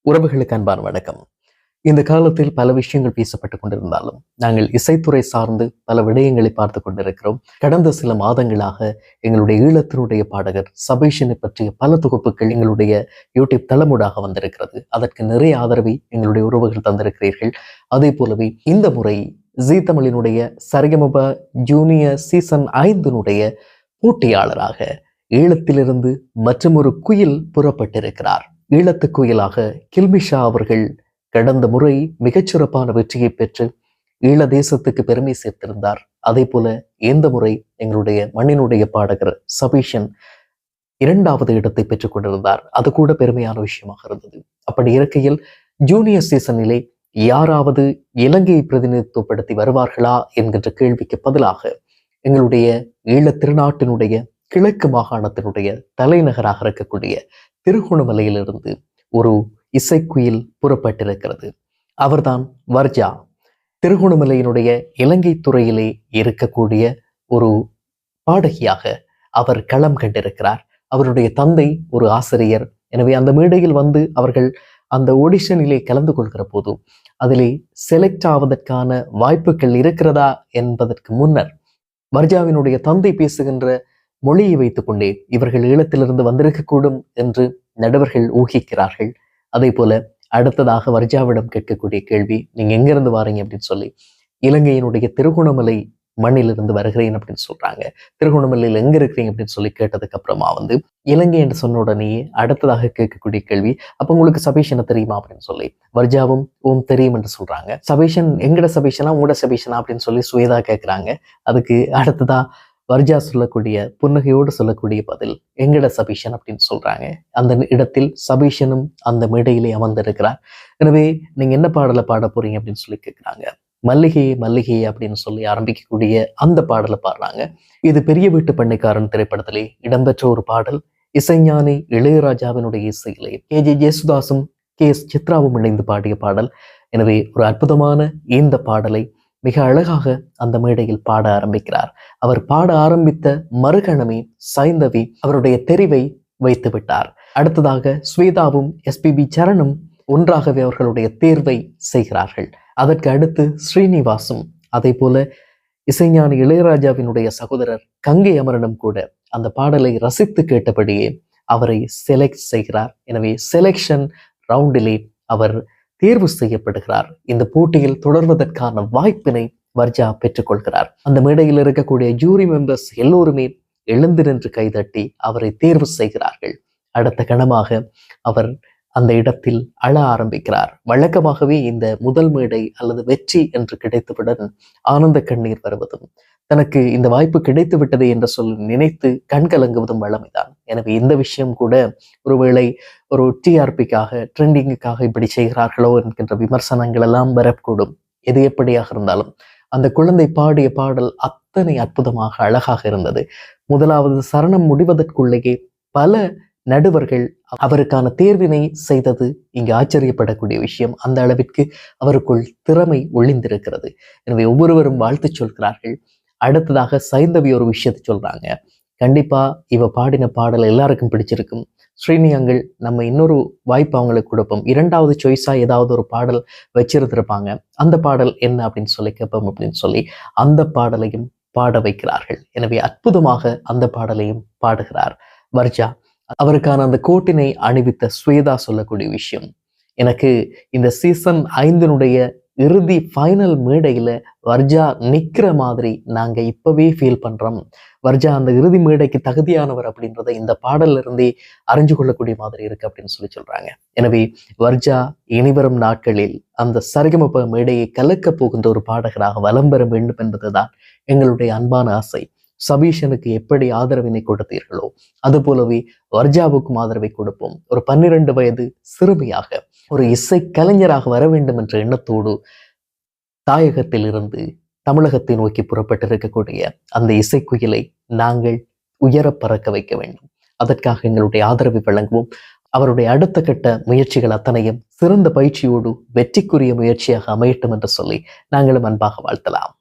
உறவுகளுக்கு அன்பான வணக்கம். இந்த காலத்தில் பல விஷயங்கள் பேசப்பட்டுக் கொண்டிருந்தாலும் நாங்கள் இசைத்துறை சார்ந்து பல விடயங்களை பார்த்து கொண்டிருக்கிறோம். கடந்த சில மாதங்களாக எங்களுடைய ஈழத்தினுடைய பாடகர் சபீஷனை பற்றிய பல தொகுப்புகள் எங்களுடைய யூடியூப் தளமூடாக வந்திருக்கிறது. அதற்கு நிறைய ஆதரவை எங்களுடைய உறவுகள் தந்திருக்கிறீர்கள். அதே போலவே இந்த முறை ஜீ தமிழினுடைய சரிகமப ஜூனியர் சீசன் 5 போட்டியாளராக ஈழத்திலிருந்து மற்றொரு குயில் புறப்பட்டிருக்கிறார். ஈழத்து குயிலாக கில்மிஷா அவர்கள் கடந்த முறை மிகச்சிறப்பான வெற்றியை பெற்று ஈழ தேசத்துக்கு பெருமை சேர்த்திருந்தார். அதே போல இந்த முறை எங்களுடைய மண்ணினுடைய பாடகர் சபீஷன் 2வது இடத்தை பெற்றுக் கொண்டிருந்தார். அது கூட பெருமையான விஷயமாக இருந்தது. அப்படி இருக்கையில் ஜூனியர் சீசனிலே யாராவது இலங்கையை பிரதிநிதித்துவப்படுத்தி வருவார்களா என்கின்ற கேள்விக்கு பதிலாக எங்களுடைய ஈழ திருநாட்டினுடைய கிழக்கு மாகாணத்தினுடைய தலைநகராக இருக்கக்கூடிய திருகோணமலையிலிருந்து ஒரு இசைக்குயில் புறப்பட்டிருக்கிறது. அவர்தான் வர்ஜா. திருகோணமலையினுடைய இலங்கை துறையிலே இருக்கக்கூடிய ஒரு பாடகியாக அவர் களம் கண்டிருக்கிறார். அவருடைய தந்தை ஒரு ஆசிரியர். எனவே அந்த மேடையில் வந்து அவர்கள் அந்த ஆடிஷனிலே கலந்து கொள்கிற போது அதிலே செலக்ட் ஆவதற்கான வாய்ப்புகள் இருக்கிறதா என்பதற்கு முன்னர் வர்ஜாவினுடைய தந்தை பேசுகின்ற மொழியை வைத்துக் கொண்டே இவர்கள் ஈழத்திலிருந்து வந்திருக்கக்கூடும் என்று நடுவர்கள் ஊகிக்கிறார்கள். அதே போல அடுத்ததாக வர்ஜாவிடம் கேட்கக்கூடிய கேள்வி, நீங்க எங்கிருந்து வாரீங்க அப்படின்னு சொல்லி, இலங்கையினுடைய திருகோணமலை மண்ணிலிருந்து வருகிறேன் அப்படின்னு சொல்றாங்க. திருகோணமலையில் எங்க இருக்கிறீங்க அப்படின்னு சொல்லி கேட்டதுக்கு அப்புறமா இலங்கை என்று சொன்ன உடனேயே அடுத்ததாக கேட்கக்கூடிய கேள்வி, அப்ப உங்களுக்கு சபீஷனை தெரியுமா அப்படின்னு சொல்லி வர்ஜாவும் தெரியும் என்று சொல்றாங்க. சபீஷன் எங்கட சபீஷனா உங்களோட சபீஷனா அப்படின்னு சொல்லி சுவேதா கேட்கிறாங்க. அதுக்கு அடுத்ததா வர்ஜா சொல்லக்கூடிய புன்னகையோடு சொல்லக்கூடிய பதில் எங்கட சபீஷன் அப்படின்னு சொல்றாங்க. அந்த இடத்தில் சபீஷனும் அந்த மேடையிலே அமர்ந்திருக்கிறார். எனவே நீங்க என்ன பாடலை பாட போறீங்க அப்படின்னு சொல்லி கேட்கிறாங்க. மல்லிகையே மல்லிகையே அப்படின்னு சொல்லி ஆரம்பிக்கக்கூடிய அந்த பாடலை பாடுறாங்க. இது பெரிய வீட்டு பண்ணைக்காரன் திரைப்படத்திலே இடம்பெற்ற ஒரு பாடல். இசைஞானி இளையராஜாவினுடைய இசையிலே KJ ஜேசுதாசும் KS சித்ராவும் இணைந்து பாடிய பாடல். எனவே ஒரு அற்புதமான இந்த பாடலை மிக அழகாக அந்த மேடையில் பாட ஆரம்பிக்கிறார். அவர் பாட ஆரம்பித்த மறுகணமே சைந்தவி அவருடைய தெரிவை வைத்து விட்டார். அடுத்ததாக ஸ்வேதாவும் SPB சரணும் ஒன்றாகவே அவர்களுடைய தேர்வை செய்கிறார்கள். அதற்கு அடுத்து ஸ்ரீனிவாசும் அதே போல இசைஞானி இளையராஜாவினுடைய சகோதரர் கங்கை அமரனும் கூட அந்த பாடலை ரசித்து கேட்டபடியே அவரை செலக்ட் செய்கிறார். எனவே செலெக்ஷன் ரவுண்டிலே அவர் தேர்வு செய்யப்படுகிறார். இந்த போட்டியில் தொடர்வதற்கான வாய்ப்பினை வர்ஜா பெற்றுக்கொள்கிறார். அந்த மேடையில் இருக்கக்கூடிய ஜூரி மெம்பர்ஸ் எல்லோருமே எழுந்து நின்று கைதட்டி அவரை தேர்வு செய்கிறார்கள். அடுத்த கணமாக அவர் அந்த இடத்தில் அழ ஆரம்பிக்கிறார். வழக்கமாகவே இந்த முதல் மேடை அல்லது வெற்றி என்று கிடைத்தவுடன் ஆனந்த கண்ணீர் வருவதும் தனக்கு இந்த வாய்ப்பு கிடைத்து விட்டது என்று சொல்லி நினைத்து கண்கலங்குவதும் வழமைதான். எனவே இந்த விஷயம் கூட ஒருவேளை ஒரு TRPக்காக ட்ரெண்டிங்குக்காக இப்படி செய்கிறார்களோ என்கின்ற விமர்சனங்கள் எல்லாம் வரக்கூடும். எது எப்படியாக இருந்தாலும் அந்த குழந்தை பாடிய பாடல் அத்தனை அற்புதமாக அழகாக இருந்தது. முதலாவது சரணம் முடிவதற்குள்ளேயே பல நடுவர்கள் அவருக்கான தேர்வினை செய்தது இங்கு ஆச்சரியப்படக்கூடிய விஷயம். அந்த அளவிற்கு அவருக்குள் திறமை ஒளிந்திருக்கிறது. எனவே ஒவ்வொருவரும் வாழ்த்து சொல்கிறார்கள். அடுத்ததாக சைந்தவி ஒரு விஷயத்தை சொல்றாங்க. கண்டிப்பா இவ பாடின பாடல் எல்லாருக்கும் பிடிச்சிருக்கும். ஸ்ரீனி அங்கிள் நம்ம இன்னொரு வாய்ப்பு அவங்களுக்கு கொடுப்போம். 2வது சாய்ஸா ஏதாவது ஒரு பாடல் வச்சிருந்திருப்பாங்க. அந்த பாடல் என்ன அப்படின்னு சொல்லி கேட்போம் அப்படின்னு சொல்லி அந்த பாடலையும் பாட வைக்கிறார்கள். எனவே அற்புதமாக அந்த பாடலையும் பாடுகிறார் வர்ஜா. அவருக்கான அந்த கோட்டினை அணிவித்த ஸ்வேதா சொல்லக்கூடிய விஷயம், எனக்கு இந்த சீசன் 5 இறுதி ஃபைனல் மேடையில வர்ஜா நிக்கிற மாதிரி நாங்க இப்பவே ஃபீல் பண்றோம். வர்ஜா அந்த இறுதி மேடைக்கு தகுதியானவர் அப்படின்றத இந்த பாடல்ல இருந்தே அறிஞ்சு கொள்ளக்கூடிய மாதிரி இருக்கு அப்படின்னு சொல்லி சொல்றாங்க. எனவே வர்ஜா இனிவரும் நாட்களில் அந்த சரிகமப மேடையை கலக்க போகின்ற ஒரு பாடகராக வலம் பெற வேண்டும் என்பதுதான் எங்களுடைய அன்பான ஆசை. சபீஷனுக்கு எப்படி ஆதரவினை கொடுத்தீர்களோ அது போலவே வர்ஜாவுக்கும் ஆதரவை கொடுப்போம். ஒரு 12 வயது சிறுமியாக ஒரு இசை கலைஞராக வர வேண்டும் என்ற எண்ணத்தோடு தாயகத்தில் இருந்து தமிழகத்தை நோக்கி புறப்பட்டிருக்கக்கூடிய அந்த இசைக்குயிலை நாங்கள் உயர பறக்க வைக்க வேண்டும். அதற்காக எங்களுடைய ஆதரவை வழங்குவோம். அவருடைய அடுத்த கட்ட முயற்சிகள் அத்தனையும் சிறந்த பயிற்சியோடு வெற்றிக்குரிய முயற்சியாக அமையட்டும் என்று சொல்லி நாங்களும் அன்பாக வாழ்த்தலாம்.